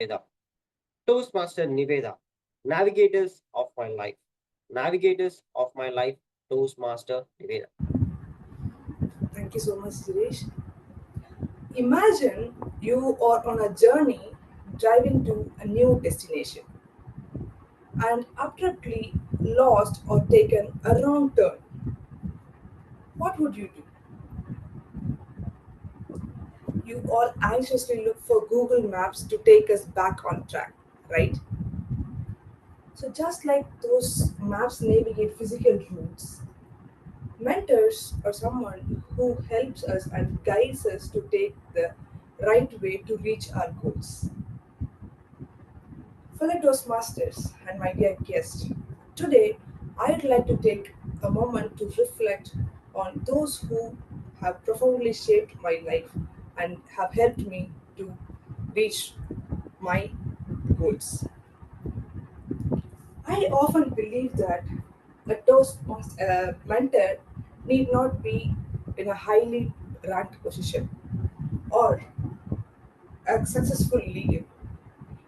Nivedha. Toastmaster Nivedha. Navigators of my life. Navigators of my life. Toastmaster Nivedha. Thank you so much, Suresh. Imagine you are on a journey driving to a new destination and abruptly lost or taken a wrong turn. What would you do? You all anxiously look for Google Maps to take us back on track, right? So, just like those maps navigate physical routes, mentors are someone who helps us and guides us to take the right way to reach our goals. Fellow Toastmasters and my dear guest, today I'd like to take a moment to reflect on those who have profoundly shaped my life and have helped me to reach my goals. I often believe that a Toastmaster mentor need not be in a highly ranked position or a successful leader.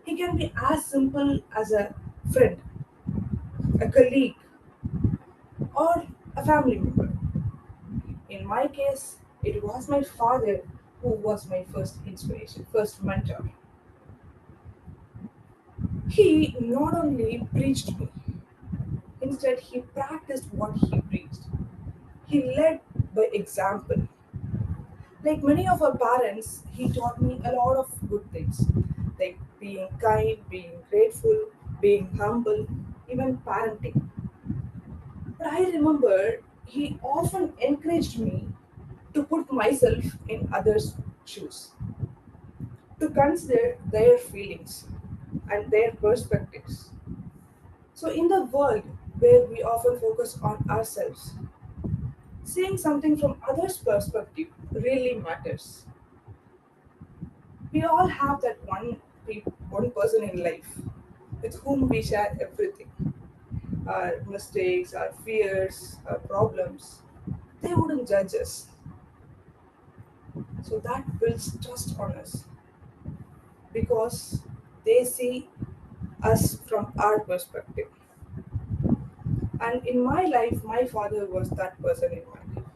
He can be as simple as a friend, a colleague, or a family member. In my case, it was my father who was my first inspiration, first mentor. He not only preached me, instead, he practiced what he preached. He led by example. Like many of our parents, he taught me a lot of good things, like being kind, being grateful, being humble, even parenting. But I remember he often encouraged me to put myself in others' shoes, to consider their feelings and their perspectives. So, in the world where we often focus on ourselves, seeing something from others' perspective really matters. We all have that one person in life with whom we share everything, our mistakes, our fears, our problems. They wouldn't judge us. So that builds trust on us because they see us from our perspective. And in my life, my father was that person in my life.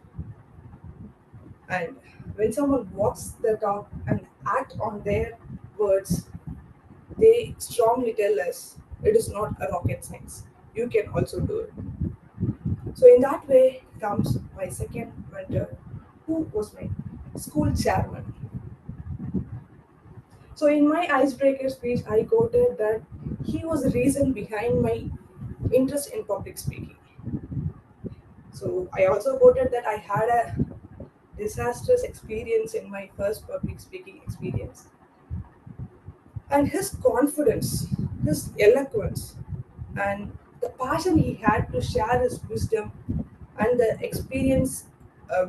And when someone walks the talk and act on their words, they strongly tell us it is not a rocket science. You can also do it. So in that way comes my second mentor, who was my school chairman. So in my icebreaker speech, I quoted that he was the reason behind my interest in public speaking. So I also quoted that I had a disastrous experience in my first public speaking experience. And his confidence, his eloquence, and the passion he had to share his wisdom and the experience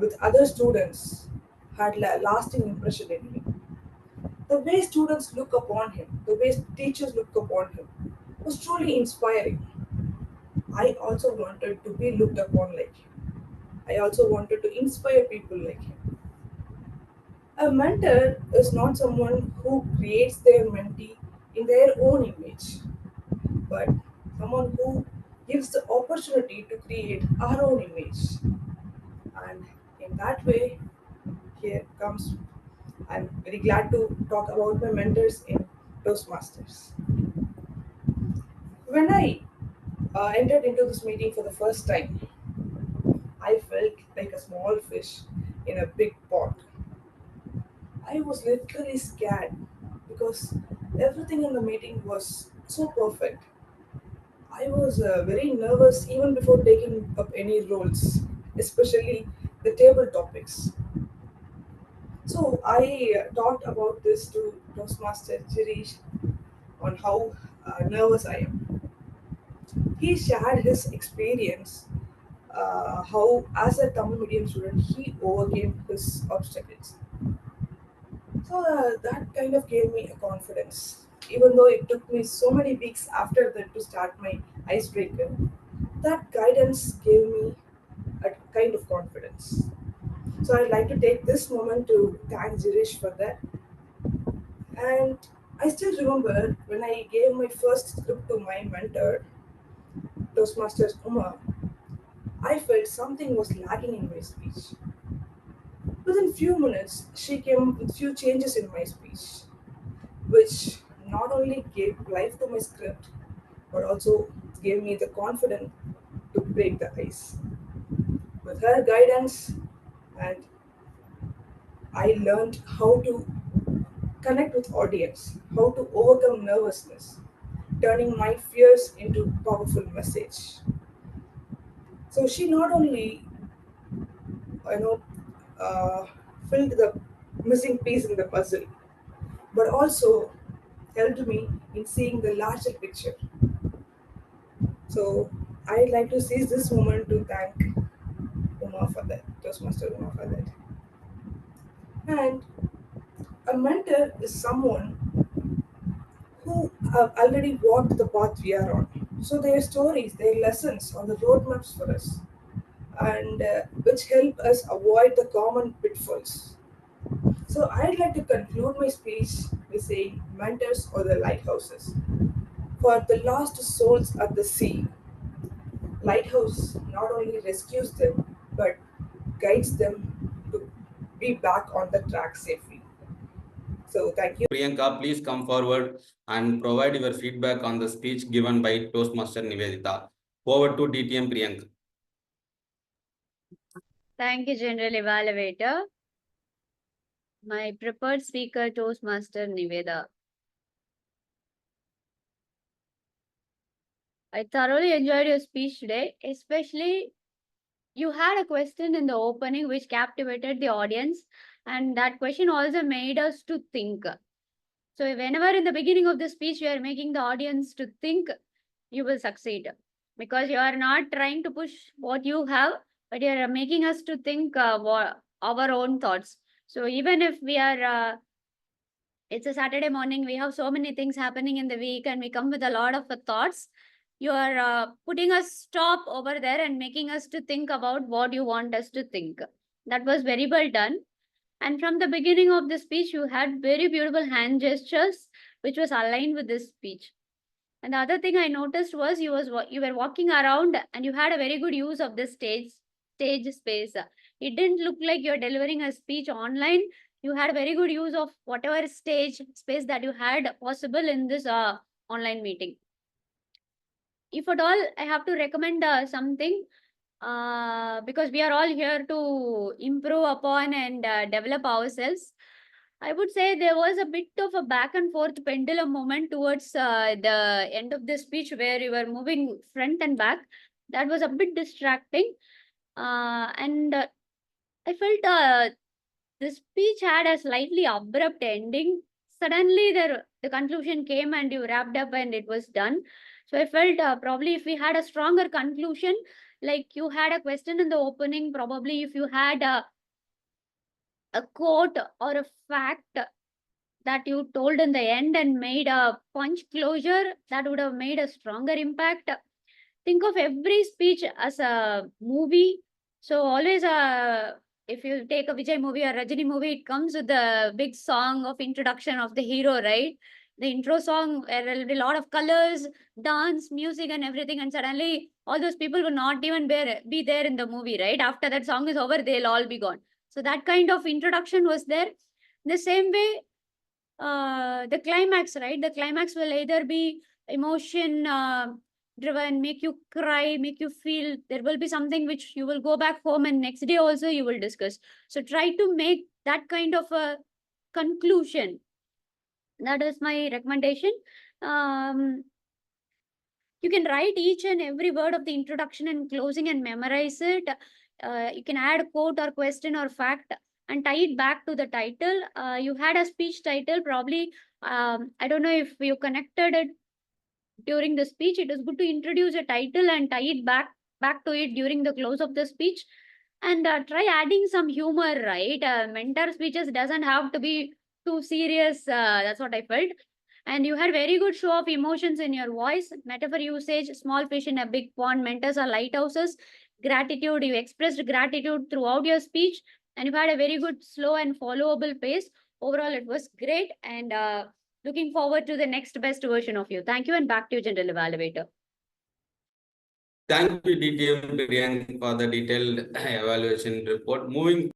with other students had a lasting impression in me. The way students look upon him, the way teachers look upon him, was truly inspiring. I also wanted to be looked upon like him. I also wanted to inspire people like him. A mentor is not someone who creates their mentee in their own image, but someone who gives the opportunity to create our own image. And in that way, here comes, I'm very glad to talk about my mentors in Toastmasters. When I entered into this meeting for the first time, I felt like a small fish in a big pot. I was literally scared because everything in the meeting was so perfect. I was very nervous even before taking up any roles, especially the table topics. So I talked about this to Toastmaster Girish on how nervous I am. He shared his experience, how as a Tamil medium student he overcame his obstacles. So that kind of gave me a confidence. Even though it took me so many weeks after that to start my icebreaker, that guidance gave me a kind of confidence. So I'd like to take this moment to thank Jirish for that. And I still remember when I gave my first script to my mentor, Toastmasters Uma, I felt something was lacking in my speech. Within few minutes, she came with few changes in my speech, which not only gave life to my script, but also gave me the confidence to break the ice. With her guidance, and I learned how to connect with audience, how to overcome nervousness, turning my fears into powerful message. So she not only you know uh, filled the missing piece in the puzzle, but also helped me in seeing the larger picture. So I'd like to seize this moment to thank Uma for that, Toastmaster Uma for that. And a mentor is someone who have already walked the path we are on. So their stories, their lessons are the roadmaps for us, and which help us avoid the common pitfalls. So I'd like to conclude my speech by saying mentors are the lighthouses. For the lost souls at the sea, lighthouse not only rescues them but guides them to be back on the track safely. So thank you. Priyanka, please come forward and provide your feedback on the speech given by Toastmaster Nivedha. Over to DTM Priyang. Thank you, General Evaluator. My preferred speaker, Toastmaster Nivedha. I thoroughly enjoyed your speech today, especially you had a question in the opening which captivated the audience, and that question also made us to think. So whenever in the beginning of the speech you are making the audience to think, you will succeed, because you are not trying to push what you have, but you are making us to think our own thoughts. So even if we are it's a Saturday morning, we have so many things happening in the week, and we come with a lot of thoughts. You are putting a stop over there and making us to think about what you want us to think. That was very well done. And from the beginning of the speech, you had very beautiful hand gestures, which was aligned with this speech. And the other thing I noticed was you were walking around and you had a very good use of the stage space. It didn't look like you're delivering a speech online. You had very good use of whatever stage space that you had possible in this online meeting. If at all, I have to recommend something, because we are all here to improve upon and develop ourselves. I would say there was a bit of a back and forth pendulum moment towards the end of the speech where you were moving front and back. That was a bit distracting. And I felt the speech had a slightly abrupt ending. Suddenly, the conclusion came and you wrapped up and it was done. So I felt probably if we had a stronger conclusion, like you had a question in the opening, probably if you had a quote or a fact that you told in the end and made a punch closure, that would have made a stronger impact. Think of every speech as a movie. So always if you take a Vijay movie or Rajini movie, it comes with the big song of introduction of the hero, right? The intro song, where there will be a lot of colors, dance, music, and everything, and suddenly all those people will not even be there in the movie, right? After that song is over, they'll all be gone. So that kind of introduction was there. The same way, the climax, right? The climax will either be emotion driven, make you cry, make you feel. There will be something which you will go back home and next day also you will discuss. So try to make that kind of a conclusion. That is my recommendation. Um, you can write each and every word of the introduction and closing and memorize it. You can add quote or question or fact and tie it back to the title. You had a speech title, probably. I don't know if you connected it during the speech. It is good to introduce a title and tie it back to it during the close of the speech. And try adding some humor, right? Mentor speeches doesn't have to be too serious. That's what I felt. And you had very good show of emotions in your voice. Metaphor usage, small fish in a big pond, mentors are lighthouses. Gratitude, you expressed gratitude throughout your speech, and you had a very good slow and followable pace. Overall, it was great. And Looking forward to the next best version of you. Thank you, and back to you, General Evaluator. Thank you, DTM Priyang, for the detailed evaluation report. Moving